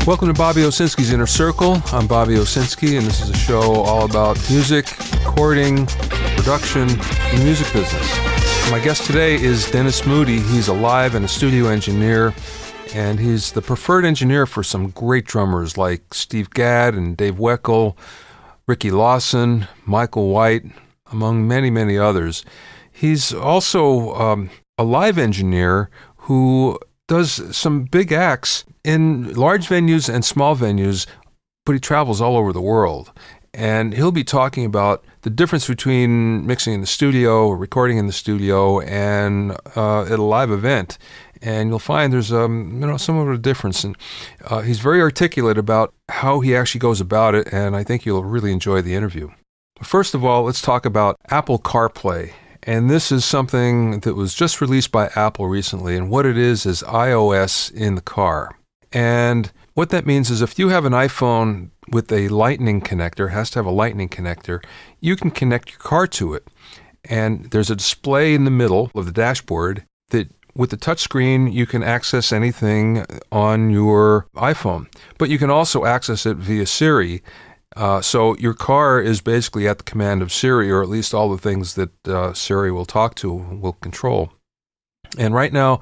Welcome to Bobby Owsinski's Inner Circle. I'm Bobby Owsinski, and this is a show all about music, recording, production, and the music business. My guest today is Dennis Moody. He's a live and a studio engineer, and he's the preferred engineer for some great drummers like Steve Gadd and Dave Weckl, Ricky Lawson, Michael White, among many, many others. He's also a live engineer who does some big acts in large venues and small venues, but he travels all over the world. And he'll be talking about the difference between mixing in the studio or recording in the studio and at a live event. And you'll find there's somewhat of a difference. And he's very articulate about how he actually goes about it, and I think you'll really enjoy the interview. First of all, let's talk about Apple Carplay. And this is something that was just released by Apple recently, and what it is iOS in the car. And what that means is if you have an iPhone with a lightning connector, has to have a lightning connector, you can connect your car to it. And there's a display in the middle of the dashboard that with the touchscreen, you can access anything on your iPhone. But you can also access it via Siri. So your car is basically at the command of Siri, or at least all the things that Siri will talk to, will control. And right now,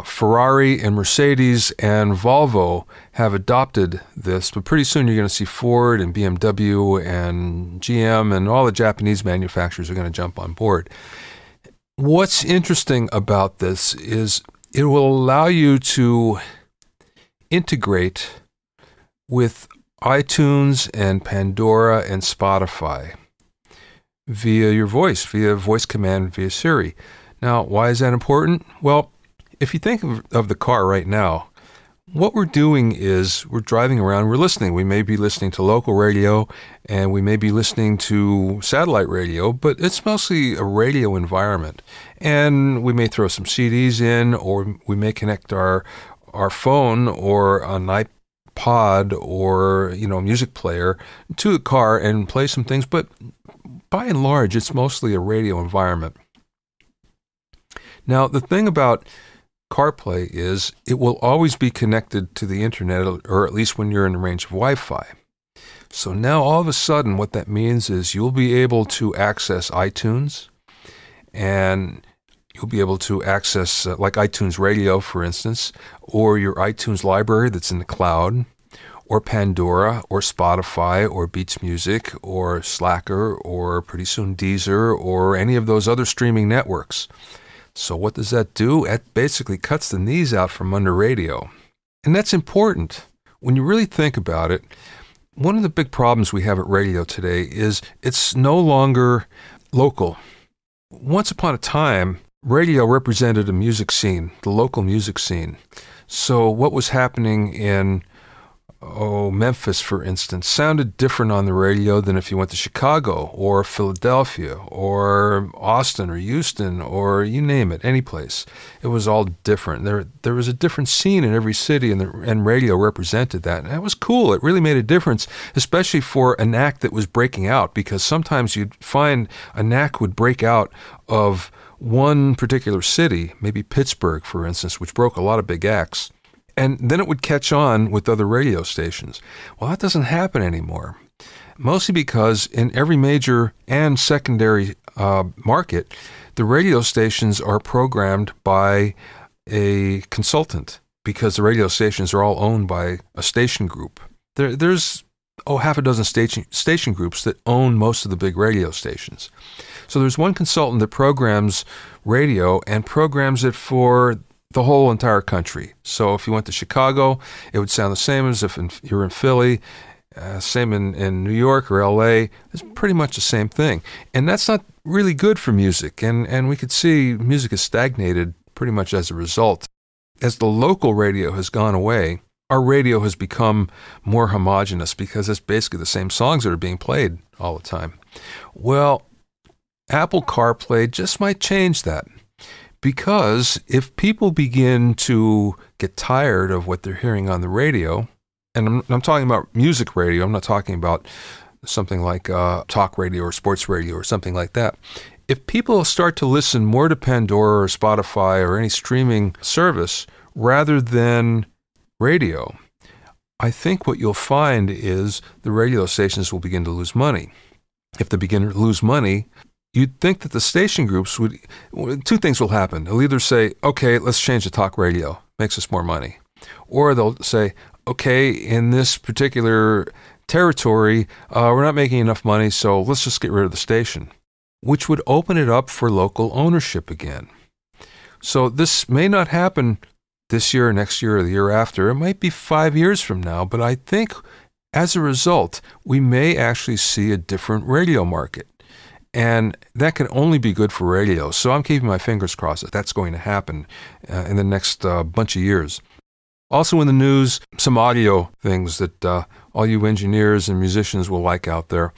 Ferrari and Mercedes and Volvo have adopted this, but pretty soon you're going to see Ford and BMW and GM and all the Japanese manufacturers are going to jump on board. What's interesting about this is it will allow you to integrate with iTunes and Pandora and Spotify via your voice, via voice command, via Siri. Now, why is that important? Well, if you think of the car right now, what we're doing is we're driving around, we're listening. We may be listening to local radio and we may be listening to satellite radio, but it's mostly a radio environment. And we may throw some CDs in, or we may connect our phone or an iPod or a music player to the car and play some things, but by and large, it's mostly a radio environment. Now, the thing about CarPlay is it will always be connected to the internet, or at least when you're in the range of Wi-Fi. So now all of a sudden what that means is you'll be able to access iTunes, and you'll be able to access like iTunes Radio, for instance, or your iTunes library that's in the cloud, or Pandora, or Spotify, or Beats Music, or Slacker, or pretty soon Deezer, or any of those other streaming networks. So what does that do? It basically cuts the knees out from under radio. And that's important. When you really think about it, one of the big problems we have at radio today is it's no longer local. Once upon a time, radio represented a music scene, the local music scene. So what was happening in Memphis, for instance, sounded different on the radio than if you went to Chicago or Philadelphia or Austin or Houston or you name it, any place. It was all different. There was a different scene in every city, and radio represented that. And that was cool. It really made a difference, especially for an act that was breaking out, because sometimes you'd find an act would break out of one particular city, maybe Pittsburgh, for instance, which broke a lot of big acts. And then it would catch on with other radio stations. Well, that doesn't happen anymore, mostly because in every major and secondary market, the radio stations are programmed by a consultant, because the radio stations are all owned by a station group. There's half a dozen station groups that own most of the big radio stations. So there's one consultant that programs radio and programs it for the whole entire country. So if you went to Chicago, it would sound the same as if you're in Philly, same in New York or LA. It's pretty much the same thing. And that's not really good for music. And we could see music has stagnated pretty much as a result. As the local radio has gone away, our radio has become more homogenous, because it's basically the same songs that are being played all the time. Well, Apple CarPlay just might change that. Because if people begin to get tired of what they're hearing on the radio, and I'm talking about music radio, I'm not talking about something like talk radio or sports radio or something like that. If people start to listen more to Pandora or Spotify or any streaming service rather than radio, I think what you'll find is the radio stations will begin to lose money. If they begin to lose money, you'd think that the station groups would, two things will happen. They'll either say, okay, let's change the talk radio, makes us more money. Or they'll say, okay, in this particular territory, we're not making enough money, so let's just get rid of the station, which would open it up for local ownership again. So this may not happen this year, next year, or the year after. It might be 5 years from now, but I think as a result, we may actually see a different radio market. And that can only be good for radio. So I'm keeping my fingers crossed that that's going to happen in the next bunch of years. Also in the news, some audio things that all you engineers and musicians will like out there.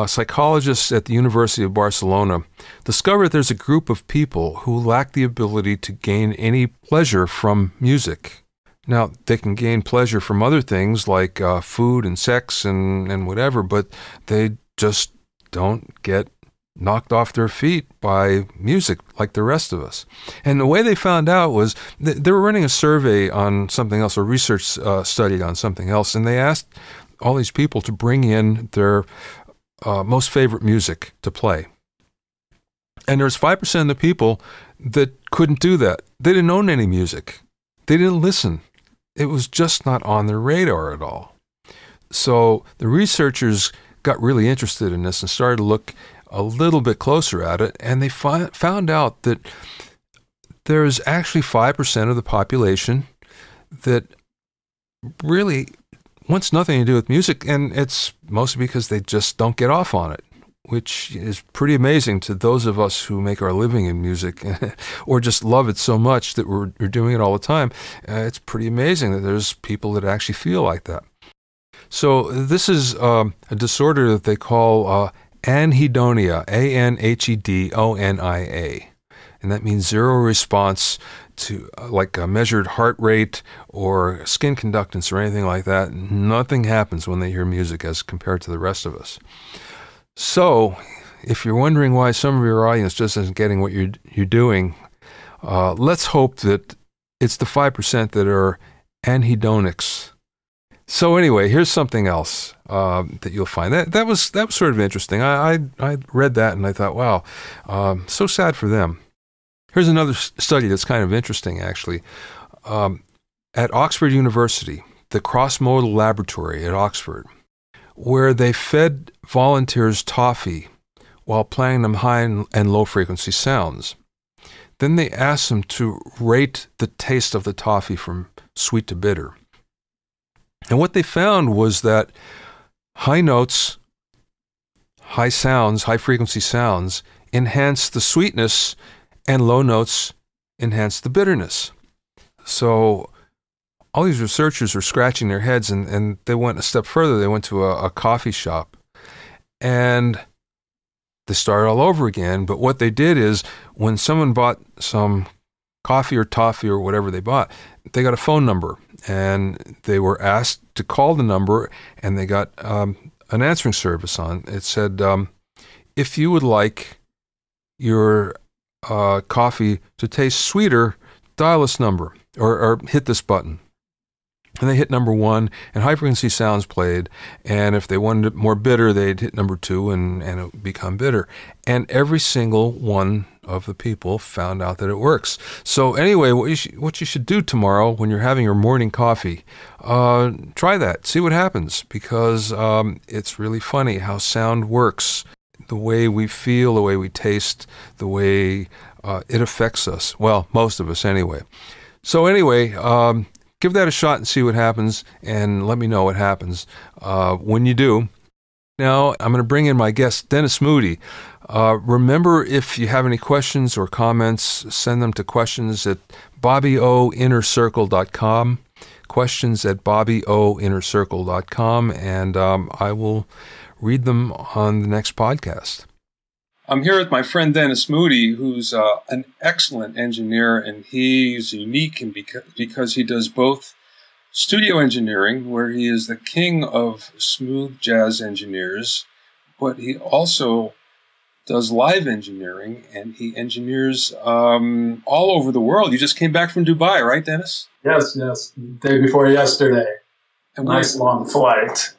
Psychologists at the University of Barcelona discovered there's a group of people who lack the ability to gain any pleasure from music. Now, they can gain pleasure from other things like food and sex and whatever, but they just don't get knocked off their feet by music like the rest of us. And the way they found out was they were running a survey on something else, a research study on something else, and they asked all these people to bring in their most favorite music to play. And there's 5% of the people that couldn't do that. They didn't own any music. They didn't listen. It was just not on their radar at all. So the researchers got really interested in this and started to look a little bit closer at it, and they found out that there's actually 5% of the population that really wants nothing to do with music, and it's mostly because they just don't get off on it, which is pretty amazing to those of us who make our living in music or just love it so much that we're doing it all the time. It's pretty amazing that there's people that actually feel like that. So this is a disorder that they call anhedonia, anhedonia, and that means zero response to like a measured heart rate or skin conductance or anything like that. Nothing happens when they hear music as compared to the rest of us. So if you're wondering why some of your audience just isn't getting what you're doing, let's hope that it's the 5% that are anhedonics. So anyway, here's something else that you'll find. That was sort of interesting. I read that and I thought, wow, so sad for them. Here's another study that's kind of interesting, actually. At Oxford University, the cross-modal laboratory at Oxford, where they fed volunteers toffee while playing them high and low-frequency sounds. Then they asked them to rate the taste of the toffee from sweet to bitter. And what they found was that high notes, high sounds, high-frequency sounds enhance the sweetness, and low notes enhance the bitterness. So all these researchers were scratching their heads, and they went a step further. They went to a coffee shop, and they started all over again. But what they did is when someone bought some coffee or toffee or whatever they bought, they got a phone number, and they were asked to call the number, and they got an answering service on. It said, if you would like your coffee to taste sweeter, dial this number or hit this button. And they hit number 1, and high-frequency sounds played. And if they wanted it more bitter, they'd hit number 2, and it would become bitter. And every single one of the people found out that it works. So anyway, what you should do tomorrow when you're having your morning coffee, try that. See what happens, because it's really funny how sound works. The way we feel, the way we taste, the way it affects us. Well, most of us anyway. So anyway, give that a shot and see what happens, and let me know what happens when you do. Now, I'm going to bring in my guest, Dennis Moody. Remember, if you have any questions or comments, send them to questions@bobbyoinnercircle.com, questions@bobbyoinnercircle.com, and I will read them on the next podcast. I'm here with my friend Dennis Moody, who's an excellent engineer, and he's unique because he does both studio engineering, where he is the king of smooth jazz engineers, but he also does live engineering, and he engineers all over the world. You just came back from Dubai, right, Dennis? Yes. Day before yesterday. And nice long flight.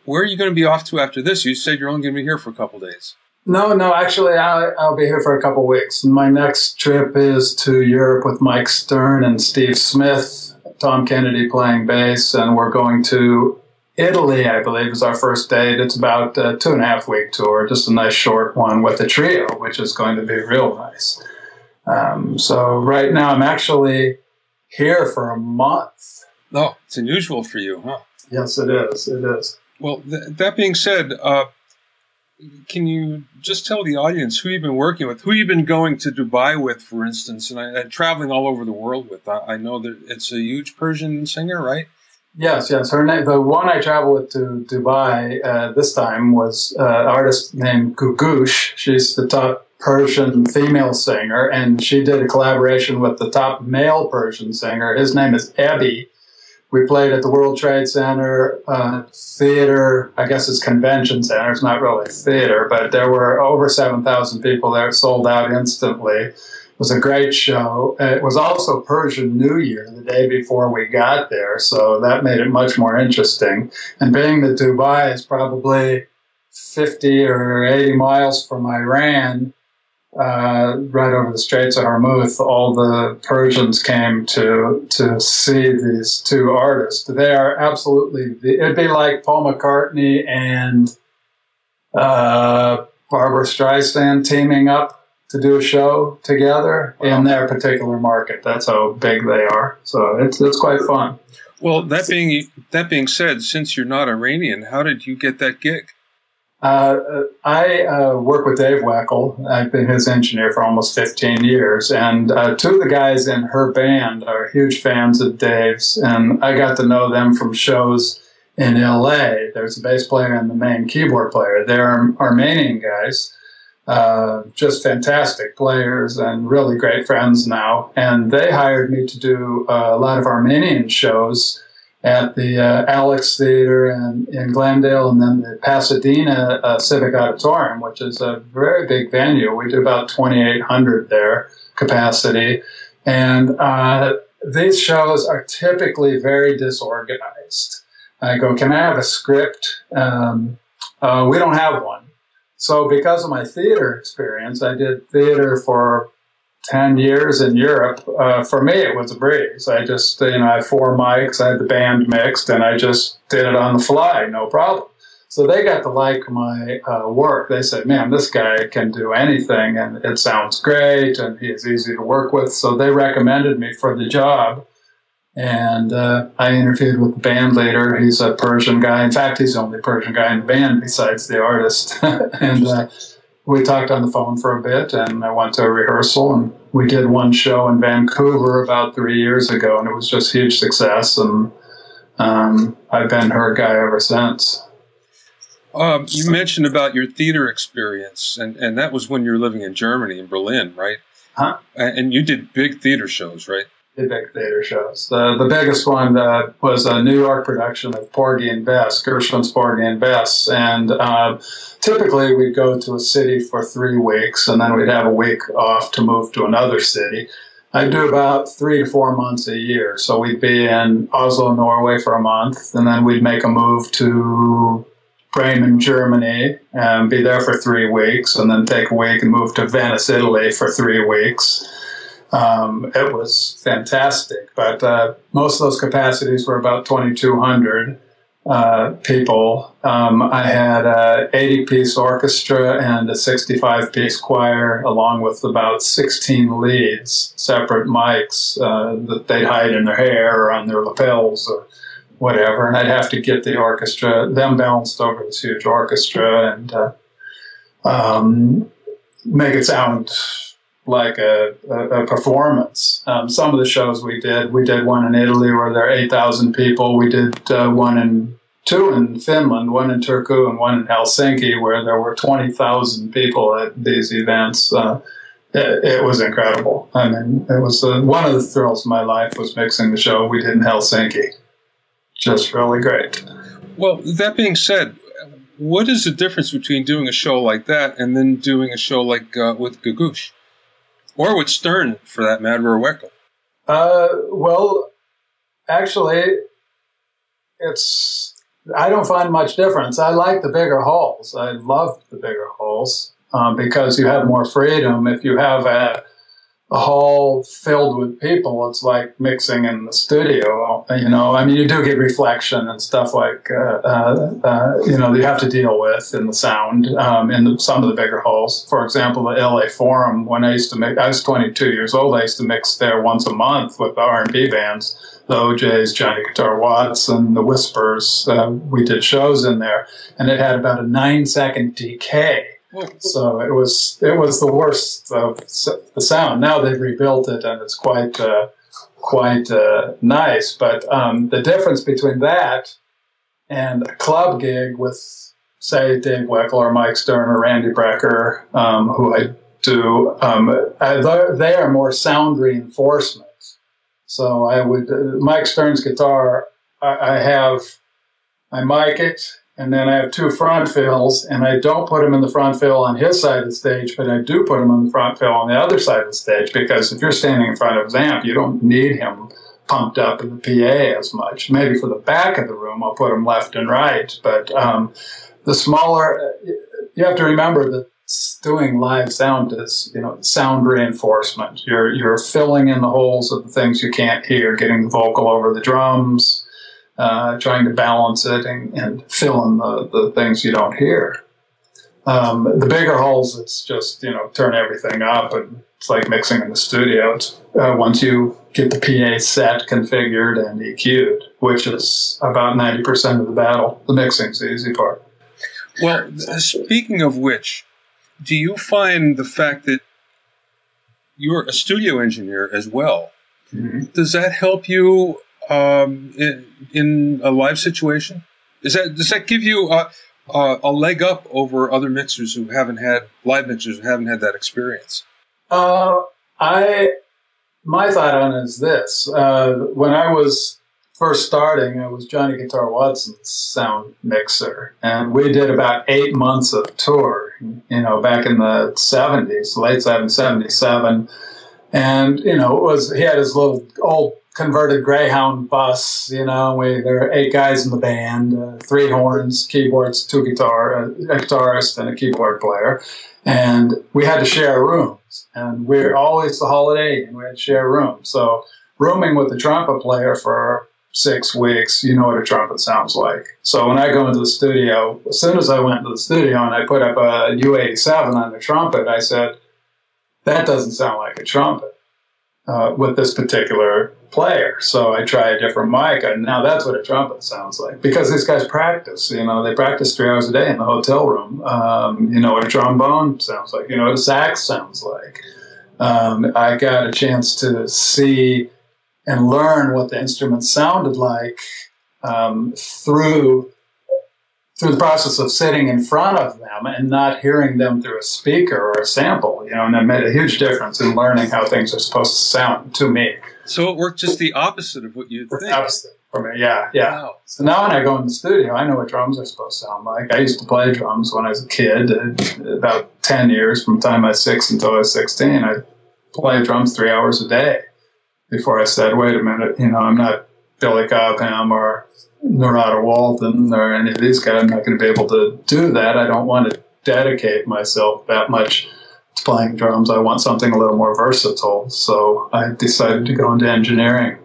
Where are you going to be off to after this? You said you're only going to be here for a couple days. No, actually, I'll be here for a couple weeks. My next trip is to Europe with Mike Stern and Steve Smith, Tom Kennedy playing bass, and we're going to Italy, I believe, is our first date. It's about a 2.5-week tour, just a nice short one with the trio, which is going to be real nice. So right now I'm actually here for a month. Oh, it's unusual for you, huh? Yes, it is. It is. Well, that being said, can you just tell the audience who you've been working with, who you've been going to Dubai with, for instance, and traveling all over the world with? I know that it's a huge Persian singer, right? Yes. Her name, the one I traveled with to Dubai this time was an artist named Gugush. She's the top Persian female singer, and she did a collaboration with the top male Persian singer. His name is Ebi. We played at the World Trade Center theater. I guess it's convention center. It's not really a theater, but there were over 7,000 people there. It sold out instantly. It was a great show. It was also Persian New Year the day before we got there, so that made it much more interesting. And being that Dubai is probably 50 or 80 miles from Iran, right over the Straits of Hormuz, all the Persians came to see these two artists. They are absolutely, it'd be like Paul McCartney and Barbara Streisand teaming up to do a show together in their particular market. That's how big they are. So it's quite fun. Well, that being said, since you're not Iranian, how did you get that gig? I work with Dave Weckel. I've been his engineer for almost 15 years. And two of the guys in her band are huge fans of Dave's. And I got to know them from shows in L.A. There's a bass player and the main keyboard player. They're Armenian guys, just fantastic players and really great friends now. And they hired me to do a lot of Armenian shows at the Alex Theater in Glendale, and then the Pasadena Civic Auditorium, which is a very big venue. We do about 2,800 there capacity. And these shows are typically very disorganized. I go, can I have a script? We don't have one. So because of my theater experience, I did theater for 10 years in Europe. For me, it was a breeze. I just, I had 4 mics, I had the band mixed, and I just did it on the fly, no problem. So they got to like my work. They said, man, this guy can do anything, and it sounds great, and he's easy to work with. So they recommended me for the job. And I interviewed with the band leader. He's a Persian guy. In fact, he's the only Persian guy in the band besides the artist. And we talked on the phone for a bit, and I went to a rehearsal, and we did one show in Vancouver about 3 years ago, and it was just huge success, and I've been her guy ever since. You mentioned about your theater experience, and that was when you were living in Germany, in Berlin, right? Huh? And you did big theater shows, right? Big theater shows. The biggest one was a New York production of Porgy and Bess, Gershwin's Porgy and Bess. And typically we'd go to a city for 3 weeks, and then we'd have a week off to move to another city. I'd do about 3 to 4 months a year. So we'd be in Oslo, Norway for a month, and then we'd make a move to Bremen, Germany, and be there for 3 weeks, and then take a week and move to Venice, Italy for 3 weeks. It was fantastic, but most of those capacities were about 2,200 people. I had an 80-piece orchestra and a 65-piece choir, along with about 16 leads, separate mics that they'd hide in their hair or on their lapels or whatever. And I'd have to get the orchestra, them balanced over this huge orchestra, and make it sound like a performance. Some of the shows we did one in Italy where there are 8,000 people. We did two in Finland, one in Turku and one in Helsinki, where there were 20,000 people at these events. It was incredible. I mean, it was one of the thrills of my life was mixing the show we did in Helsinki. Just really great. Well, that being said, what is the difference between doing a show like that and then doing a show like with Gugush? Or with Stern, for that matter, or Weckel? Well, actually, I don't find much difference. I like the bigger halls. I love the bigger halls because you have more freedom. If you have a hall filled with people, it's like mixing in the studio. I mean, you do get reflection and stuff like, you have to deal with in the sound in some of the bigger halls. For example, the LA Forum, when I was 22 years old, I used to mix there once a month with the R&B bands, the OJs, Johnny Guitar Watts, and the Whispers. We did shows in there, and it had about a 9-second decay. So it was the worst of the sound. Now they've rebuilt it and it's quite nice. But the difference between that and a club gig with, say, Dave Weckl or Mike Stern or Randy Brecker, who I do, they are more sound reinforcement. So Mike Stern's guitar, I mic it. And then I have 2 front fills, and I don't put him in the front fill on his side of the stage, but I do put him on the front fill on the other side of the stage, because if you're standing in front of his amp, you don't need him pumped up in the PA as much. Maybe for the back of the room, I'll put him left and right. But the smaller, you have to remember that doing live sound is, sound reinforcement. You're filling in the holes of the things you can't hear, getting the vocal over the drums, trying to balance it and fill in the things you don't hear. The bigger holes, it's just, turn everything up, and it's like mixing in the studio. Once you get the PA set configured and EQ'd, which is about 90% of the battle. The mixing's the easy part. Well, speaking of which, do you find the fact that you're a studio engineer as well, does that help you in a live situation? Does that give you a leg up over other mixers who haven't had that experience? My thought on it is this: when I was first starting, I was Johnny Guitar Watson's sound mixer, and we did about 8 months of tour. Back in the '70s, late '70s, '77, and he had his little old converted Greyhound bus. There were 8 guys in the band, 3 horns, keyboards, 2 a guitarist, and a keyboard player. And we had to share rooms. And we're always the holiday, and we had to share rooms. So rooming with the trumpet player for 6 weeks, you know what a trumpet sounds like. So when I go into the studio, as soon as I went into the studio and I put up a U87 on the trumpet, I said, that doesn't sound like a trumpet with this particular player. So I try a different mic, and now that's what a trumpet sounds like, because these guys practice. They practice 3 hours a day in the hotel room. What a trombone sounds like, what a sax sounds like. I got a chance to see and learn what the instrument sounded like through the process of sitting in front of them and not hearing them through a speaker or a sample, and that made a huge difference in learning how things are supposed to sound to me. So it worked just the opposite of what you'd think. Opposite for me, yeah. Wow. So now when I go in the studio, I know what drums are supposed to sound like. I used to play drums when I was a kid, about 10 years, from the time I was 6 until I was 16. I played drums 3 hours a day before I said, wait a minute, I'm not Billy Cobham or Narada Walton or any of these guys. I'm not going to be able to do that. I don't want to dedicate myself that much to playing drums. I want something a little more versatile. So I decided to go into engineering.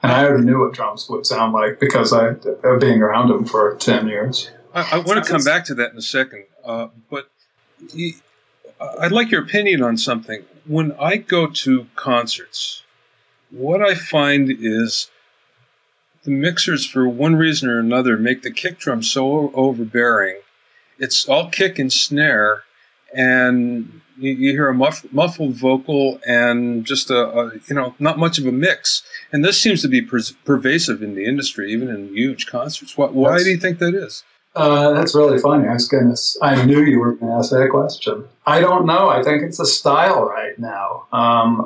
And I already knew what drums would sound like because of being around them for 10 years. I want to come back to that in a second. But I'd like your opinion on something. When I go to concerts, what I find is the mixers, for one reason or another, make the kick drum so overbearing. It's all kick and snare, and you hear a muffled vocal and just not much of a mix. And this seems to be pervasive in the industry, even in huge concerts. Why do you think that is? That's really funny. I knew you were going to ask that question. I don't know. I think it's a style right now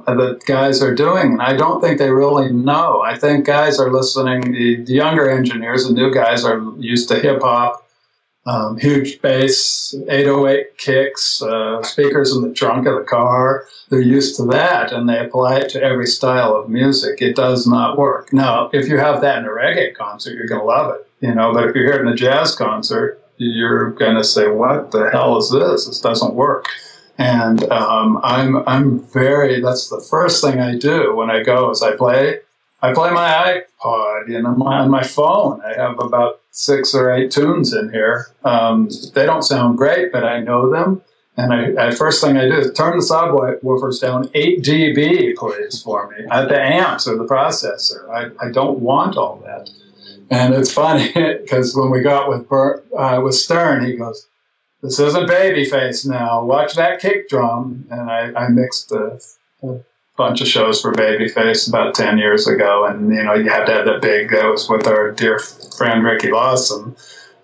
that guys are doing, and I don't think they really know. I think guys are listening. The younger engineers and new guys are used to hip hop, huge bass, 808 kicks, speakers in the trunk of the car. They're used to that, and they apply it to every style of music. It does not work. Now, if you have that in a reggae concert, you're going to love it, but if you hear it in a jazz concert, you're going to say, what the hell is this? This doesn't work. And that's the first thing I do when I go is I play my iPod, on my phone. I have about 6 or 8 tunes in here. They don't sound great, but I know them. And first thing I do is turn the subwoofers down 8 dB, please, for me. The amps or the processor. I don't want all that. And it's funny because when we got with Stern, he goes, "This isn't Babyface now. Watch that kick drum." And I mixed a bunch of shows for Babyface about 10 years ago. And, you had to have that was with our dear friend Ricky Lawson.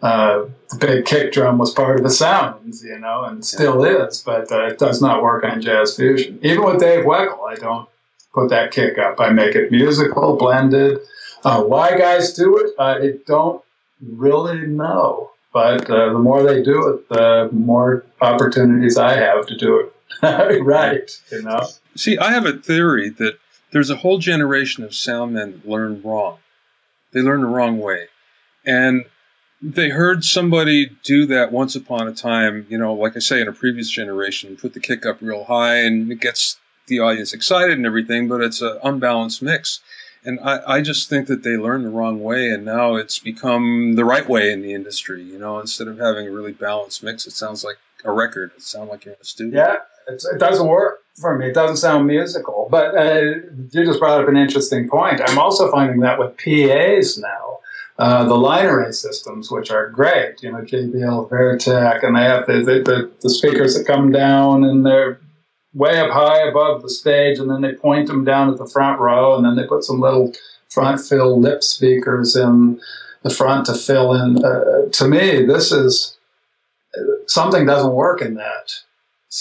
The big kick drum was part of the sounds, and still is, but it does not work on jazz fusion. Even with Dave Weckl, I don't put that kick up. I make it musical, blended. Why guys do it, I don't really know. But the more they do it, the more opportunities I have to do it right, See, I have a theory that there's a whole generation of soundmen that learn wrong. They learn the wrong way. And they heard somebody do that once upon a time, like I say, in a previous generation, put the kick up real high and it gets the audience excited and everything, but it's an unbalanced mix. And I just think that they learned the wrong way, and now it's become the right way in the industry. Instead of having a really balanced mix, it sounds like a record. It sounds like you're in a studio. Yeah, it doesn't work for me. It doesn't sound musical. But you just brought up an interesting point. I'm also finding that with PAs now. The line array systems, which are great, JBL, Veritech, and they have the speakers that come down and they're way up high above the stage, and then they point them down at the front row, and then they put some little front fill lip speakers in the front to fill in. To me, this is something doesn't work in that.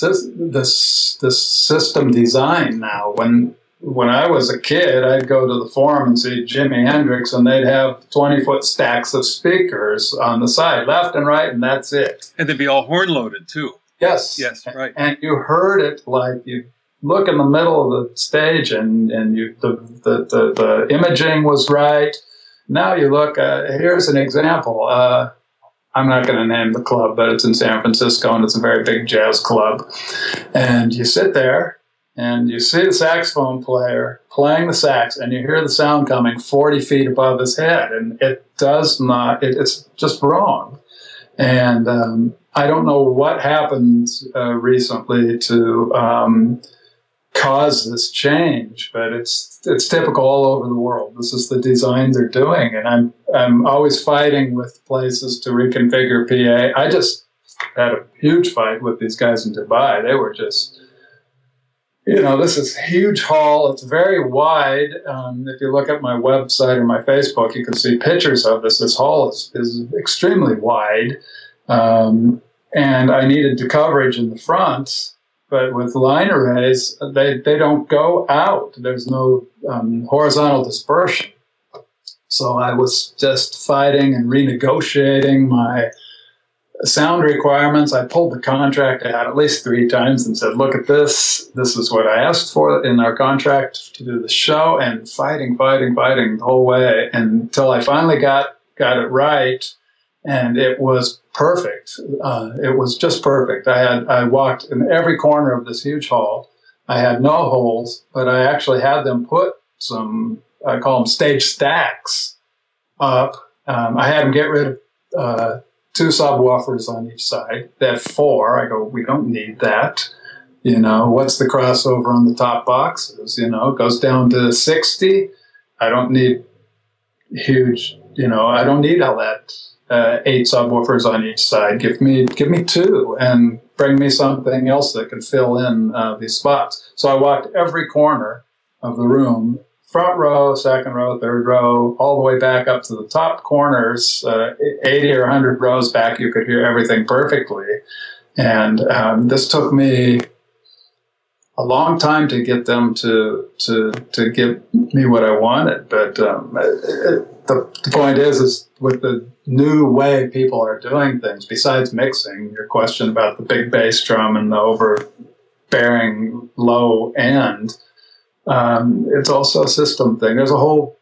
This system design now. When I was a kid, I'd go to the Forum and see Jimi Hendrix, and they'd have 20-foot stacks of speakers on the side, left and right, and that's it. And they'd be all horn-loaded, too. Yes. Yes, right. And you heard it like you look in the middle of the stage, and the imaging was right. Now you look, here's an example. I'm not going to name the club, but it's in San Francisco, and it's a very big jazz club. And you sit there, and you see the saxophone player playing the sax, and you hear the sound coming 40 feet above his head, and it does not, it's just wrong. And I don't know what happened recently to cause this change, but it's typical all over the world. This is the design they're doing, and I'm always fighting with places to reconfigure PA. I just had a huge fight with these guys in Dubai. They were just, this is a huge hall. It's very wide. If you look at my website or my Facebook, you can see pictures of this. This hall is extremely wide. And I needed the coverage in the front, but with line arrays, they don't go out. There's no horizontal dispersion. So I was just fighting and renegotiating my sound requirements. I pulled the contract out at least 3 times and said, look at this. This is what I asked for in our contract to do the show, and fighting the whole way until I finally got it right. And it was perfect. It was just perfect. I walked in every corner of this huge hall. I had no holes, but I actually had them put some, I call them stage stacks up. I had them get rid of 2 subwoofers on each side. They had 4. I go, we don't need that. What's the crossover on the top boxes? It goes down to 60. I don't need huge, I don't need all that. 8 subwoofers on each side. Give me 2 and bring me something else that can fill in these spots. So I walked every corner of the room, front row, second row, third row, all the way back up to the top corners, 80 or 100 rows back. You could hear everything perfectly. And this took me a long time to get them to give me what I wanted. But the point is with the new way people are doing things, besides mixing, your question about the big bass drum and the overbearing low end, it's also a system thing. There's a whole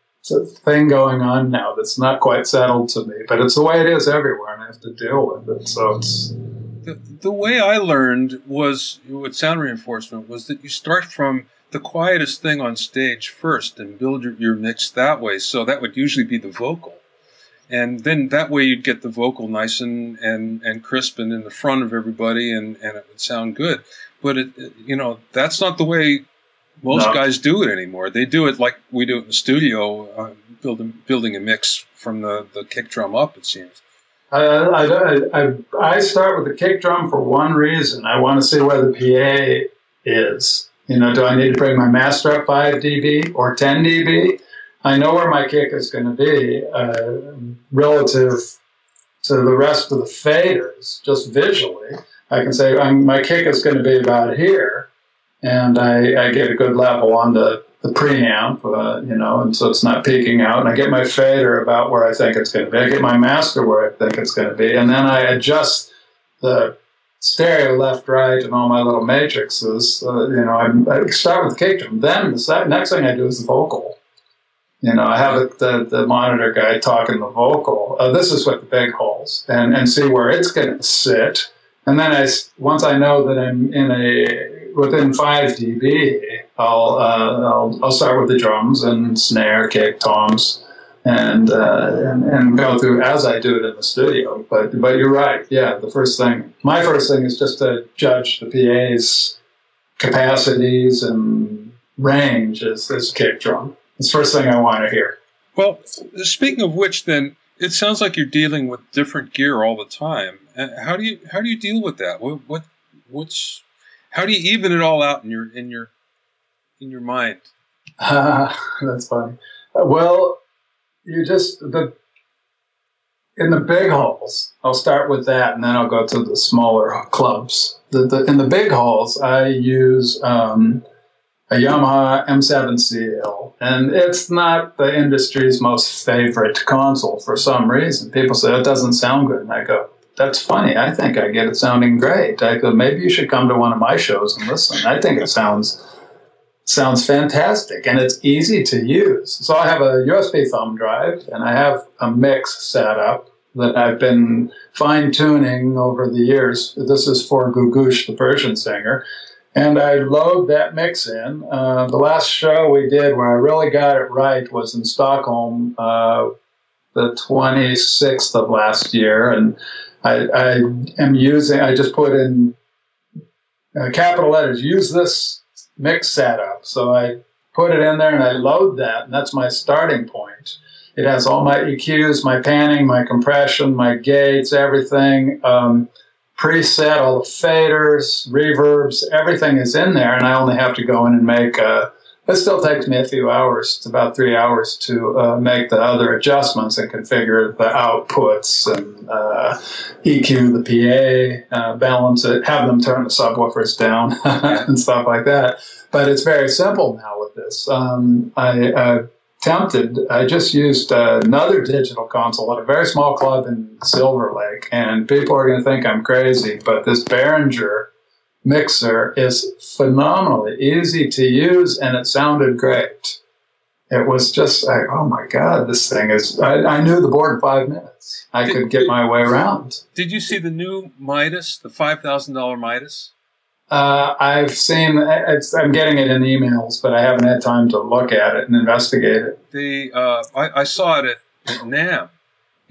thing going on now that's not quite settled to me, but it's the way it is everywhere, and I have to deal with it. So it's... The way I learned was with sound reinforcement was that you start from the quietest thing on stage first and build your mix that way. So that would usually be the vocal. And then that way you'd get the vocal nice and crisp and in the front of everybody, and it would sound good. But, that's not the way most guys do it anymore. They do it like we do it in the studio, building a mix from the kick drum up, it seems. I start with the kick drum for one reason. I want to see where the PA is. Do I need to bring my master up 5 dB or 10 dB? I know where my kick is going to be relative to the rest of the faders, just visually. I can say my kick is going to be about here, and I get a good level on the preamp, and so it's not peaking out. And I get my fader about where I think it's going to be. I get my master where I think it's going to be. And then I adjust the stereo left, right, and all my little matrices. I start with the kick drum. Then the next thing I do is the vocal. I have the monitor guy talking the vocal. This is with the big holes, and see where it's going to sit. And then once I know that I'm within 5 dB, I'll start with the drums and snare, kick, toms, and go through as I do it in the studio. But you're right. Yeah, my first thing is just to judge the PA's capacities and range as kick drum. It's the first thing I want to hear. Well, speaking of which, then it sounds like you're dealing with different gear all the time. How do you deal with that? How do you even it all out in your mind? That's funny. Well, in the big halls, I'll start with that, and then I'll go to the smaller clubs. In the big halls, I use a Yamaha M7CL, and it's not the industry's most favorite console for some reason. People say it doesn't sound good, and I go, that's funny. I think I get it sounding great. I go, maybe you should come to one of my shows and listen. I think it sounds fantastic, and it's easy to use. So I have a USB thumb drive, and I have a mix set up that I've been fine-tuning over the years. This is for Gugush, the Persian singer. And I load that mix in. The last show we did where I really got it right was in Stockholm, the 26th of last year. And I just put in capital letters, use this mix setup. So I put it in there and I load that, and that's my starting point. It has all my EQs, my panning, my compression, my gates, everything. Preset, all the faders, reverbs, everything is in there, and I only have to go in and make it still takes me a few hours. It's about 3 hours to make the other adjustments and configure the outputs and EQ the PA, balance it, have them turn the subwoofers down and stuff like that. But it's very simple now with this. I just used another digital console at a very small club in Silver Lake, and people are going to think I'm crazy, but this Behringer mixer is phenomenally easy to use, and it sounded great. It was just like, oh my God, this thing is, I knew the board in 5 minutes. I could get my way around. Did you see the new Midas, the $5,000 Midas? I've seen, I'm getting it in emails, but I haven't had time to look at it and investigate it. I saw it at NAMM,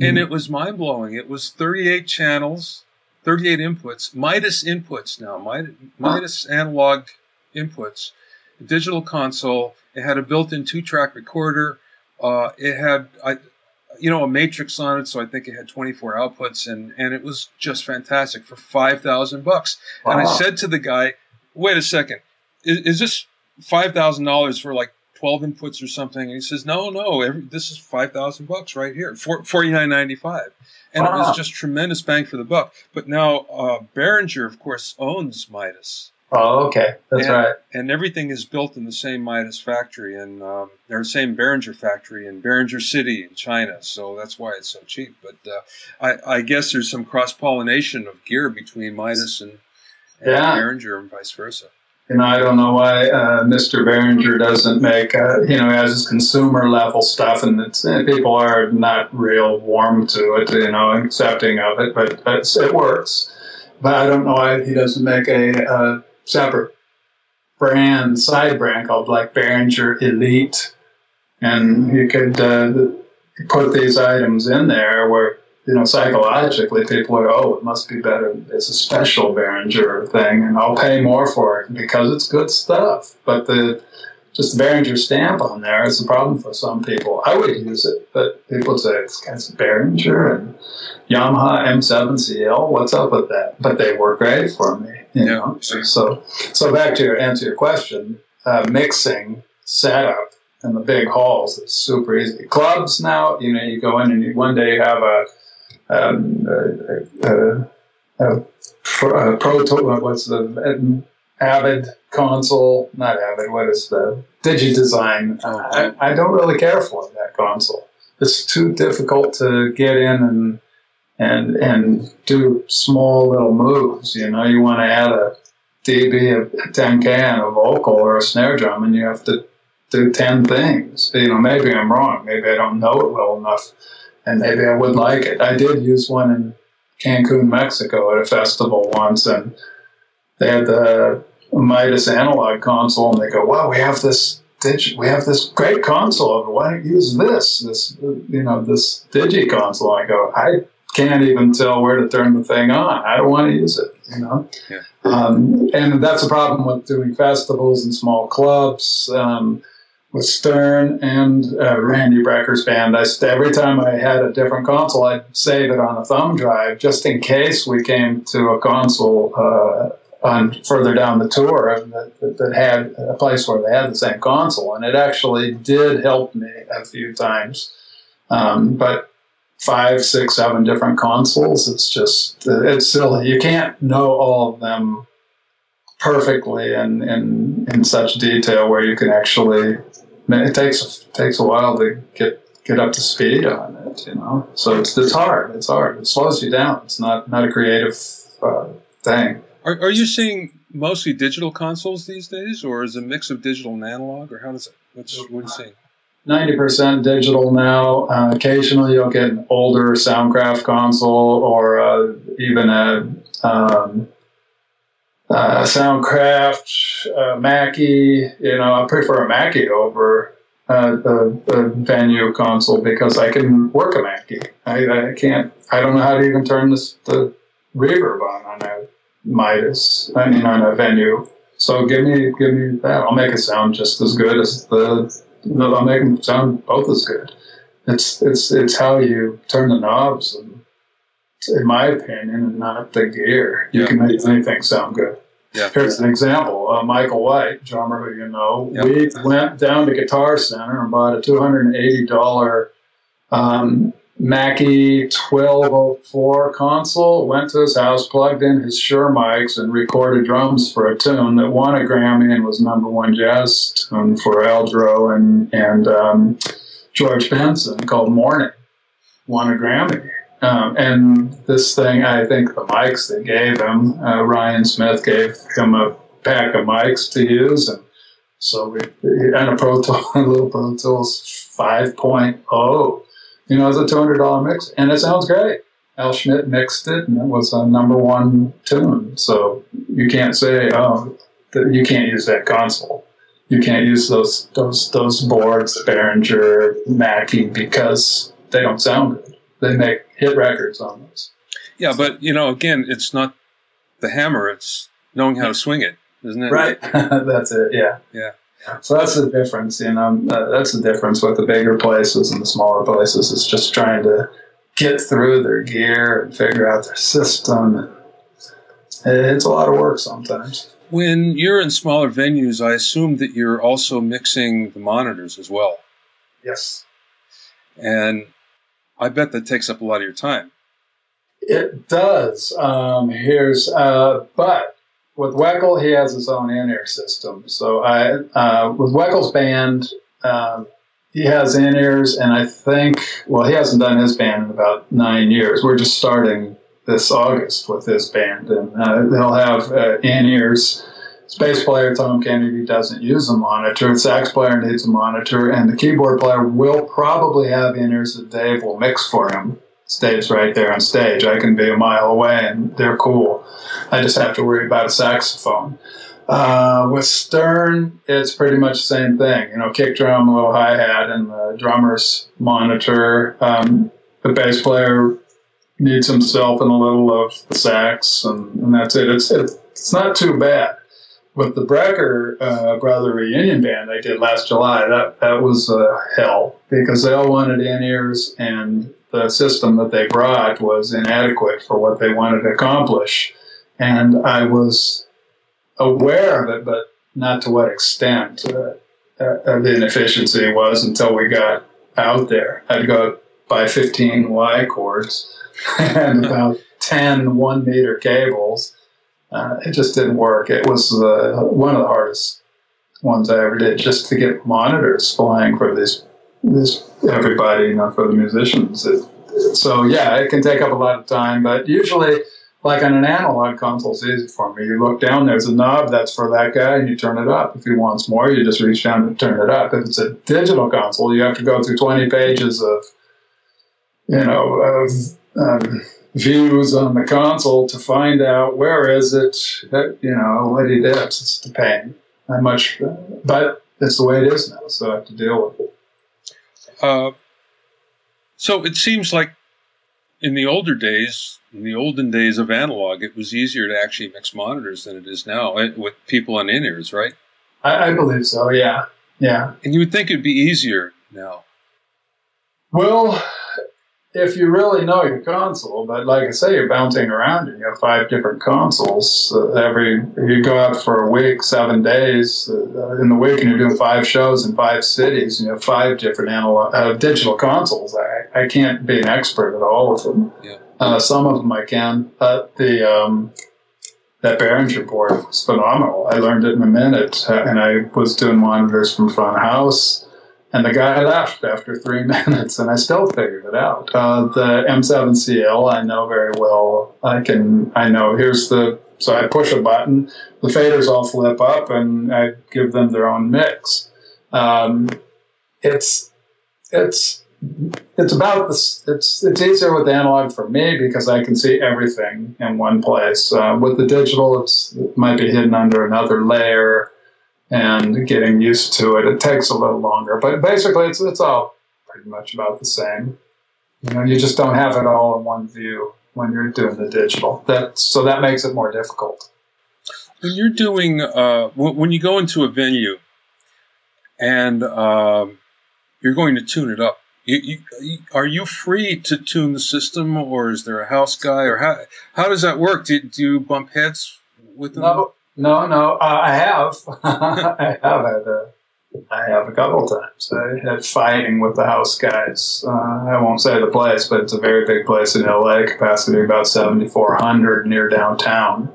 and it was mind-blowing. It was 38 channels, 38 inputs, Midas inputs now, Midas analog inputs, a digital console. It had a built-in 2-track recorder. It had a matrix on it, so I think it had 24 outputs, and it was just fantastic for $5,000. Wow. And I said to the guy, "Wait a second, is this $5,000 for like 12 inputs or something?" And he says, "No, this is $5,000 right here, $49.95." And It was just tremendous bang for the buck. But now Behringer, of course, owns Midas, Oh, okay. That's right. And everything is built in the same Midas factory, and their same Behringer factory in Behringer City in China. So that's why it's so cheap. But I guess there's some cross-pollination of gear between Midas and Behringer and vice versa. I don't know why Mr. Behringer doesn't make, he has his consumer level stuff, and people are not real warm to it, accepting of it, but it works. But I don't know why he doesn't make a separate side brand called like Behringer Elite, and you could put these items in there where psychologically people are, oh, it must be better. It's a special Behringer thing, and I'll pay more for it because it's good stuff. But just the Behringer stamp on there is a problem for some people. I would use it, but people say it's Behringer and Yamaha M7CL. What's up with that? But they work great for me. So back to answer your question, mixing setup in the big halls is super easy. Clubs now, you go in and one day you have a Pro Tool, what's the Avid console? Not Avid. What is the DigiDesign? I don't really care for that console. It's too difficult to get in and do small little moves. You want to add a dB, a 10K, and a vocal or a snare drum, and you have to do 10 things. Maybe I'm wrong. Maybe I don't know it well enough, and maybe I would like it. I did use one in Cancun, Mexico at a festival once, and they had the Midas analog console, and they go, wow, we have this great console. Why don't you use this Digi console? I go, I can't even tell where to turn the thing on. I don't want to use it, Yeah. And that's a problem with doing festivals and small clubs. With Stern and Randy Brecker's band, every time I had a different console, I'd save it on a thumb drive just in case we came to a console further down the tour that had a place where they had the same console, and it actually did help me a few times. But 5, 6, 7 different consoles, it's silly. You can't know all of them perfectly and in such detail where you can actually. It takes a while to get up to speed on it, So it's hard. It's hard. It slows you down. It's not a creative thing. Are you seeing mostly digital consoles these days, or is it a mix of digital and analog, or how does it? What are you seeing? 90% digital now. Occasionally, you'll get an older Soundcraft console or even a Soundcraft, Mackie. I prefer a Mackie over the venue console because I can work a Mackie. I can't. I don't know how to even turn the reverb on a Midas. on a venue. So give me that. I'll make it sound just as good as I'll make them sound both as good. It's how you turn the knobs, and in my opinion, and not the gear. You can make anything sound good. Yeah. Here's an example. Michael White, drummer who you know, we went down to Guitar Center and bought a $280 Mackie 1204 console, went to his house, plugged in his Shure mics, and recorded drums for a tune that won a Grammy and was #1 jazz tune for Eldro and George Benson called Morning. Won a Grammy. And this thing, I think the mics they gave him, Ryan Smith gave him a pack of mics to use, and so and a little Pro Tools 5.0. It's a $200 mix, and it sounds great. Al Schmidt mixed it, and it was a #1 tune. So you can't say, you can't use that console. You can't use those boards, Behringer, Mackie, because they don't sound good. They make hit records on those. Yeah, but, again, it's not the hammer. It's knowing how to swing it, isn't it? Right. That's it, yeah. Yeah. So that's the difference, that's the difference with the bigger places and the smaller places. It's just trying to get through their gear and figure out their system. It's a lot of work sometimes. When you're in smaller venues, I assume that you're also mixing the monitors as well. Yes. And I bet that takes up a lot of your time. It does. But with Weckl, he has his own in-ear system. So with Weckl's band, he has in-ears, and I think, well, he hasn't done his band in about 9 years. We're just starting this August with his band, and they'll have in-ears. His bass player, Tom Kennedy, doesn't use a monitor. The sax player needs a monitor, and the keyboard player will probably have in-ears that Dave will mix for him. Dave's right there on stage. I can be a mile away, and they're cool. I just have to worry about a saxophone. With Stern, it's pretty much the same thing. Kick drum, a little hi-hat, and the drummer's monitor. The bass player needs himself and a little of the sax, and that's it. It's not too bad. With the Brecker Brother Reunion Band they did last July, that was hell, because they all wanted in-ears, and the system that they brought was inadequate for what they wanted to accomplish. And I was aware of it, but not to what extent the inefficiency was until we got out there. I'd go buy 15 Y cords and about 10 1-meter cables. It just didn't work. It was one of the hardest ones I ever did, just to get monitors flying for this everybody, for the musicians. So yeah, it can take up a lot of time, but usually, like on an analog console, it's easy for me. You look down, there's a knob that's for that guy, and you turn it up. If he wants more, you just reach down and turn it up. If it's a digital console, you have to go through 20 pages of, views on the console to find out where is it, what he did. It's a pain. But it's the way it is now, so I have to deal with it. So it seems like in the olden days of analog, it was easier to actually mix monitors than it is now with people on in-ears, right? I believe so, yeah. Yeah. And you would think it'd be easier now. Well, if you really know your console, but like I say, you're bouncing around and you have 5 different consoles. You go out for a week, 7 days in the week, and you're doing 5 shows in 5 cities, and you have 5 different digital consoles. I can't be an expert at all of them. Yeah. Some of them I can. But that Behringer board was phenomenal. I learned it in a minute, and I was doing monitors from front of house. And the guy left after 3 minutes, and I still figured it out. The M7CL I know very well. I know so I push a button, the faders all flip up, and I give them their own mix. It's about this. It's easier with analog for me because I can see everything in one place. With the digital, it might be hidden under another layer. And getting used to it takes a little longer. But basically, it's all pretty much about the same. You just don't have it all in one view when you're doing the digital. So that makes it more difficult. When you're doing, when you go into a venue and you're going to tune it up, are you free to tune the system, or is there a house guy, or how does that work? Do you bump heads with them? No. I have. I have a couple times. I had fighting with the house guys. I won't say the place, but it's a very big place in LA, capacity about 7,400 near downtown.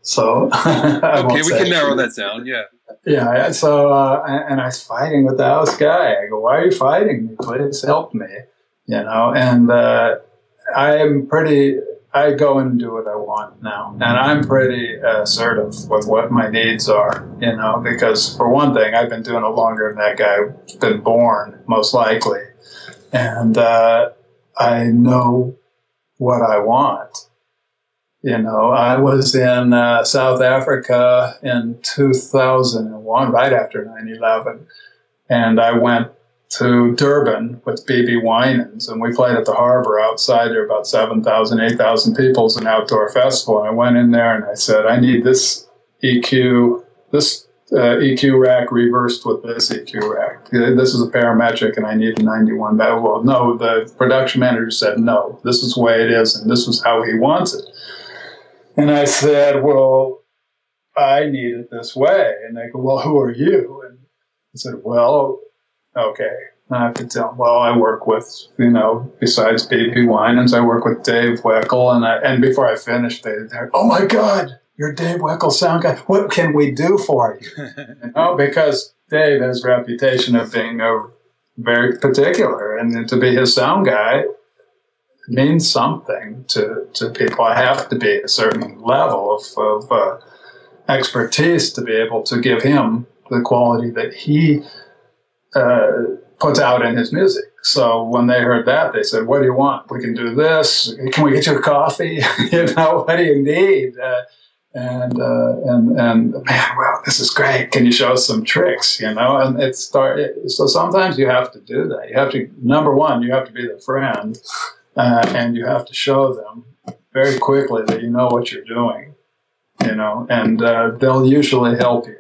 So, okay, we can narrow that down. Yeah. Yeah. So, and I was fighting with the house guy. I go, "Why are you fighting me? Please help me." And I go and do what I want now. And I'm pretty assertive with what my needs are, because for one thing, I've been doing it longer than that guy's been born, most likely. And I know what I want. I was in South Africa in 2001, right after 9/11. And I went to Durban with B.B. Winans, and we played at the harbor outside. There were about 7,000, 8,000 people. It's an outdoor festival. And I went in there and I said, I need this EQ rack reversed with this EQ rack. This is a parametric, and I need a 91. Well, no, the production manager said, no, this is the way it is, and this is how he wants it. And I said, well, I need it this way. And they go, well, who are you? And I said, well, okay. I have to tell them, well, I work with, besides B.B. Winans, I work with Dave Weckl. And before I finished, they're, oh, my God, you're Dave Weckl, sound guy. What can we do for you? Because Dave has a reputation of being very particular, and to be his sound guy means something to people. I have to be a certain level of expertise to be able to give him the quality that he puts out in his music. So when they heard that, they said, "What do you want? We can do this. Can we get you a coffee? What do you need?" And man, well, this is great. Can you show us some tricks? And so sometimes you have to do that. You have to, number one, you have to be the friend, and you have to show them very quickly that you know what you're doing. And they'll usually help you.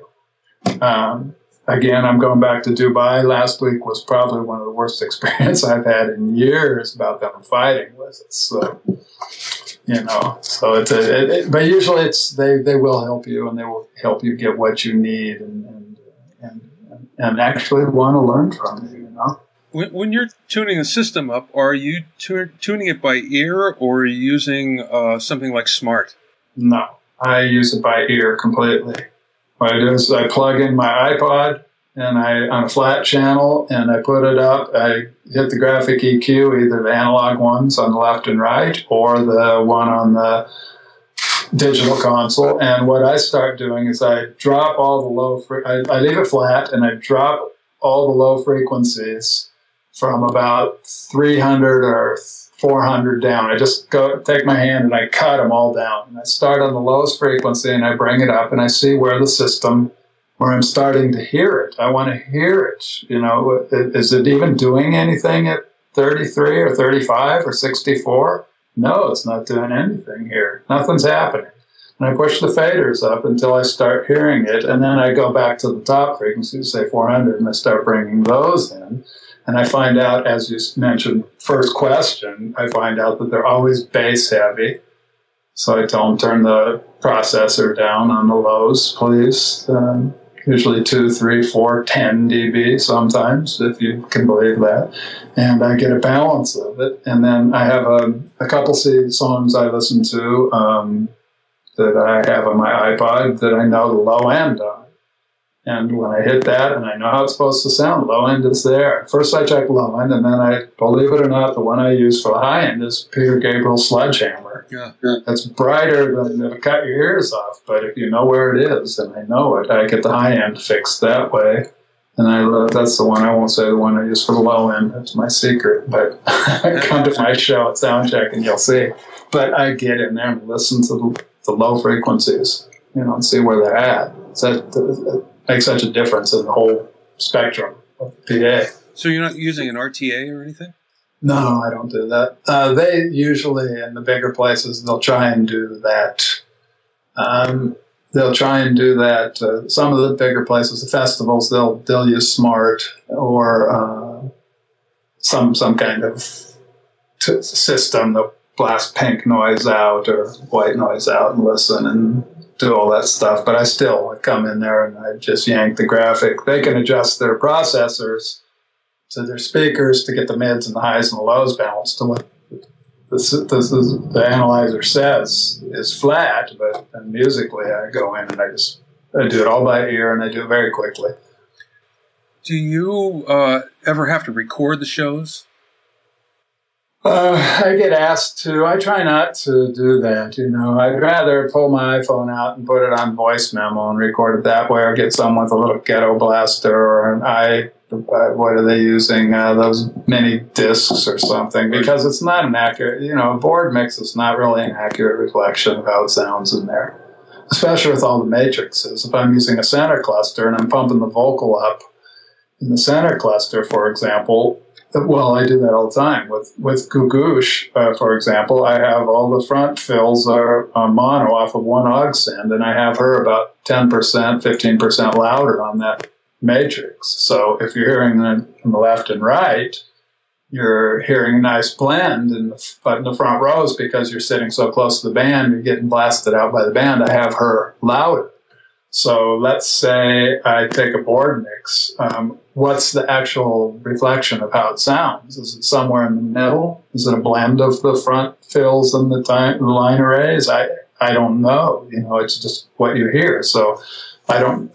Again, I'm going back to Dubai. Last week was probably one of the worst experiences I've had in years about them fighting with us. So, so it's but usually it's they will help you, and they will help you get what you need, and actually want to learn from you. When you're tuning a system up, are you tuning it by ear, or are you using something like Smart? No, I use it by ear completely. What I do is I plug in my iPod and on a flat channel, and I put it up. I hit the graphic EQ, either the analog ones on the left and right, or the one on the digital console. And what I start doing is I drop all the low. I leave it flat, and I drop all the low frequencies from about 300 or 400 down. I just take my hand and I cut them all down. And I start on the lowest frequency and I bring it up, and I see where I'm starting to hear it. I want to hear it. Is it even doing anything at 33 or 35 or 64? No, it's not doing anything here. Nothing's happening. And I push the faders up until I start hearing it. And then I go back to the top frequency, say 400, and I start bringing those in. And I find out, as you mentioned, first question, I find out that they're always bass heavy. So I tell them, turn the processor down on the lows, please. Usually 2, 3, 4, 10 dB sometimes, if you can believe that. And I get a balance of it. And then I have a couple songs I listen to that I have on my iPod that I know the low end on. And when I hit that, and I know how it's supposed to sound, low end is there. First I check low end, and then believe it or not, the one I use for the high end is Peter Gabriel's Sledgehammer. Yeah. It's brighter than it'll cut your ears off, but if you know where it is, and I know it, I get the high end fixed that way. And that's the one, I won't say the one I use for the low end. That's my secret. But come to my show at Soundcheck and you'll see. But I get in there and listen to the low frequencies, and see where they're at. It makes such a difference in the whole spectrum of PA. So you're not using an RTA or anything? No, I don't do that. They usually, in the bigger places, they'll try and do that. Some of the bigger places, the festivals, they'll use Smart or some kind of system that blast pink noise out or white noise out and listen and do all that stuff. But I still come in there and I just yank the graphic. They can adjust their processors to their speakers to get the mids and the highs and the lows balanced to what the analyzer says is flat, but then musically I go in and I do it all by ear, and I do it very quickly. Do you ever have to record the shows? I get asked to. I try not to do that, I'd rather pull my iPhone out and put it on voice memo and record it that way, or get someone with a little ghetto blaster or what are they using? Those mini discs or something, because it's not an accurate, a board mix is not really an accurate reflection of how it sounds in there, especially with all the matrices. If I'm using a center cluster and I'm pumping the vocal up in the center cluster, for example, well, I do that all the time. With Gugoosh, for example, I have all the front fills are mono off of one aux send, and I have her about 10%, 15% louder on that matrix. So if you're hearing them from the left and right, you're hearing a nice blend but in the front rows, because you're sitting so close to the band, you're getting blasted out by the band. I have her louder. So let's say I take a board mix. What's the actual reflection of how it sounds? Is it somewhere in the middle? Is it a blend of the front fills and the line arrays? I I don't know. It's just what you hear. So I don't.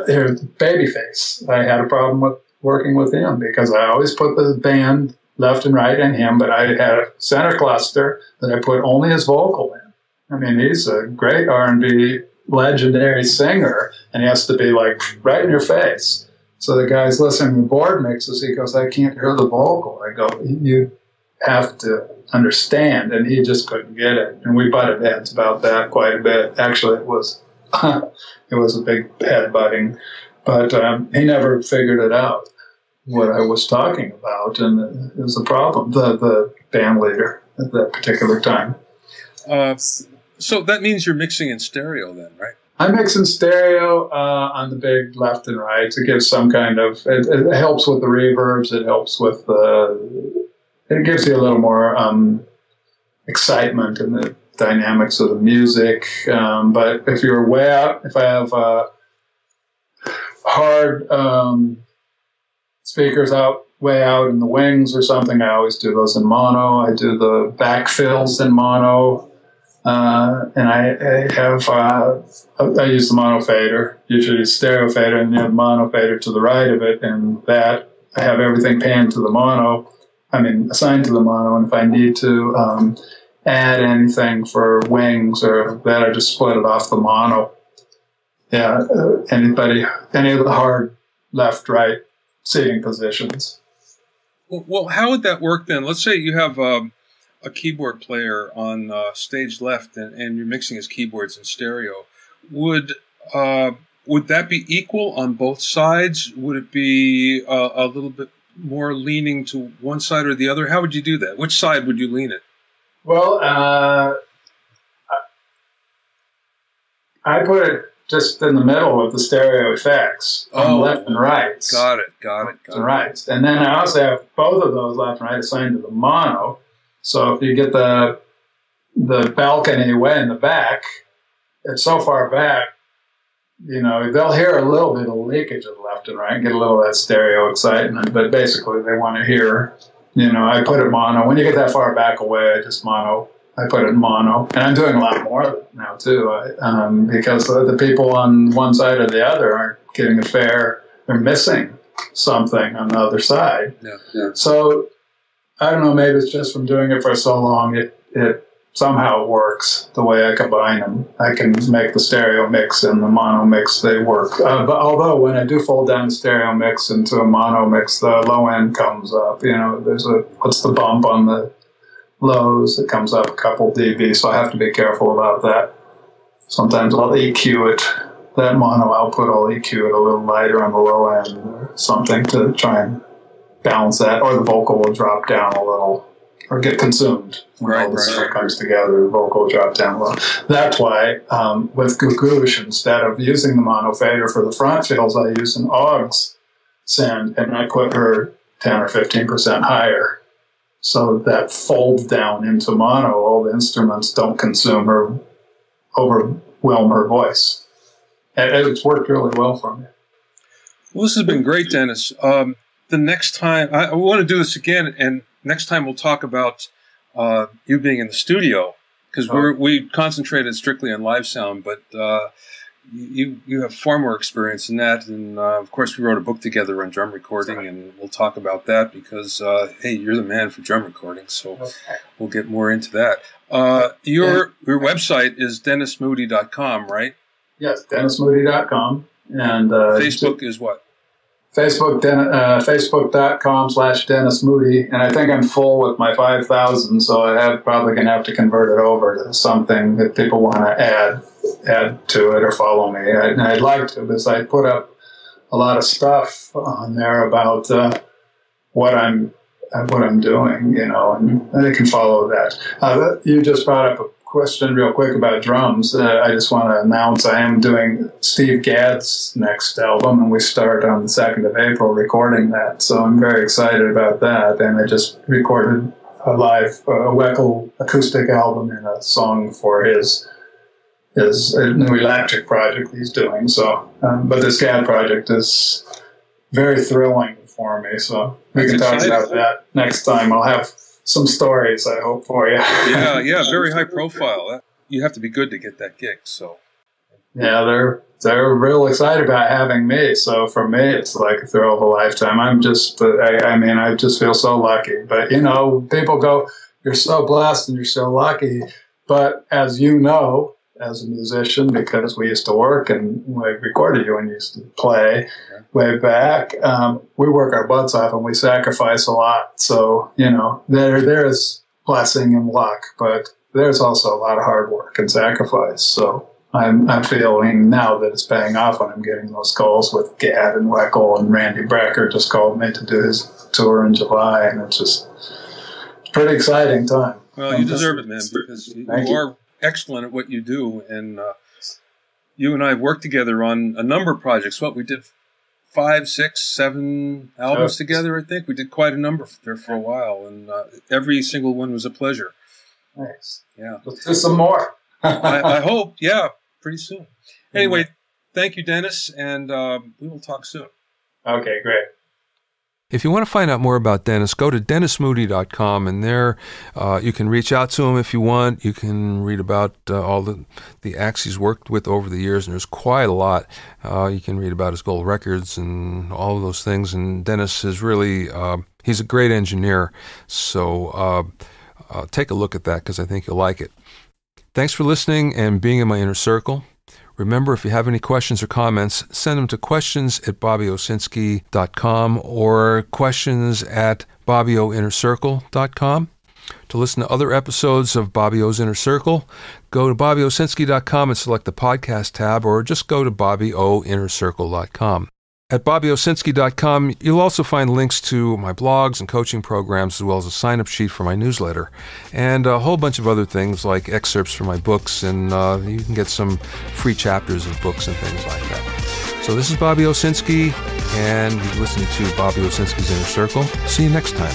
Here's Babyface. I had a problem with working with him because I always put the band left and right in him, but I had a center cluster that I put only his vocal in. I mean, he's a great R&B legendary singer, and he has to be like right in your face. So the guy's listening to the board mixes. He goes, I can't hear the vocal. I go, you have to understand. And he just couldn't get it. And we butted heads about that quite a bit. Actually, it was a big head butting, but he never figured it out, what I was talking about. And it was a problem, the band leader at that particular time. So that means you're mixing in stereo then, right? I mix in stereo on the big left and right to give some kind of, it helps with the reverbs, it helps with it gives you a little more excitement in the dynamics of the music. But if you're way out, if I have hard speakers way out in the wings or something, I always do those in mono. I do the backfills in mono. And I use the mono fader, usually a stereo fader, and you have mono fader to the right of it, and that I have everything panned to the mono, assigned to the mono, and if I need to add anything for wings or that, I just split it off the mono. Yeah, any of the hard left, right seating positions. Well, how would that work then? Let's say you have a keyboard player on stage left, and you're mixing his keyboards in stereo. Would that be equal on both sides? Would it be a little bit more leaning to one side or the other? How would you do that? Which side would you lean it? Well, I put it just in the middle of the stereo effects on left and right. Got it. And right. And then I also have both of those left and right assigned to the mono. So if you get the balcony way in the back, it's so far back, they'll hear a little bit of leakage of left and right, get a little of that stereo excitement, but basically they want to hear, I put it mono. When you get that far back away, I put it in mono. And I'm doing a lot more of it now too, because the people on one side or the other aren't getting they're missing something on the other side. Yeah. So I don't know, maybe it's just from doing it for so long, it somehow works the way I combine them. I can make the stereo mix and the mono mix, they work. But although when I do fold down the stereo mix into a mono mix, the low end comes up. There's what's the bump on the lows? It comes up a couple dB, so I have to be careful about that. Sometimes I'll EQ it. That mono output, I'll EQ it a little lighter on the low end or something to try and balance that, or the vocal will drop down a little or get consumed when all the stuff comes together. The vocal will drop down a little. That's why with Gugoosh, instead of using the mono fader for the front fills, I use an Augs send, and I put her 10 or 15% higher, so that folds down into mono. All the instruments don't consume or overwhelm her voice. And it's worked really well for me. Well, this has been great, Dennis. The next time, I want to do this again, and next time we'll talk about you being in the studio, because we concentrated strictly on live sound, but you have far more experience in that, and of course we wrote a book together on drum recording, and we'll talk about that because, hey, you're the man for drum recording, so we'll get more into that. Your website is dennismoody.com, right? Yes, dennismoody.com. And Facebook is what? Facebook.com/Dennis Moody, and I think I'm full with my 5,000, so I'm probably going to have to convert it over to something that people want to add to it or follow me. And I'd like to, because I put up a lot of stuff on there about what I'm doing, and they can follow that. You just brought up a question real quick about drums. I just want to announce I am doing Steve Gadd's next album, and we start on the 2nd of April recording that. So I'm very excited about that. And I just recorded a live Weckl acoustic album and a song for his new electric project he's doing. So, but this Gadd project is very thrilling for me. So we can talk about that next time. I'll have some stories, I hope, for you. Yeah, very high profile. you have to be good to get that gig. So yeah, they're real excited about having me. So for me, it's like a thrill of a lifetime. I mean, I just feel so lucky. But people go, "You're so blessed and you're so lucky." But as you know, as a musician, because we used to work and we recorded you and used to play way back, we work our butts off and we sacrifice a lot. So there is blessing and luck, but there's also a lot of hard work and sacrifice. So I'm feeling now that it's paying off when I'm getting those calls with Gad and Weckl, and Randy Brecker just called me to do his tour in July, and it's pretty exciting time. Well, you deserve it, man, because you are excellent at what you do, and you and I have worked together on a number of projects. We did 5, 6, 7 albums together, I think. We did quite a number there for a while, and every single one was a pleasure. Nice. Yeah. Let's do some more. I hope, yeah, pretty soon. Anyway, thank you, Dennis, and we will talk soon. Okay, great. If you want to find out more about Dennis, go to dennismoody.com, and there you can reach out to him if you want. You can read about all the acts he's worked with over the years, and there's quite a lot. You can read about his gold records and all of those things, and Dennis is really, he's a great engineer, so take a look at that because I think you'll like it. Thanks for listening and being in my inner circle. Remember, if you have any questions or comments, send them to questions@bobbyowsinski.com or questions@bobbyoinnercircle.com. To listen to other episodes of Bobby O's Inner Circle, go to bobbyowsinski.com and select the podcast tab, or just go to bobbyoinnercircle.com. At bobbyowsinski.com, you'll also find links to my blogs and coaching programs, as well as a sign-up sheet for my newsletter, and a whole bunch of other things like excerpts from my books, and you can get some free chapters of books and things like that. So this is Bobby Owsinski, and you've listened to Bobby Owsinski's Inner Circle. See you next time.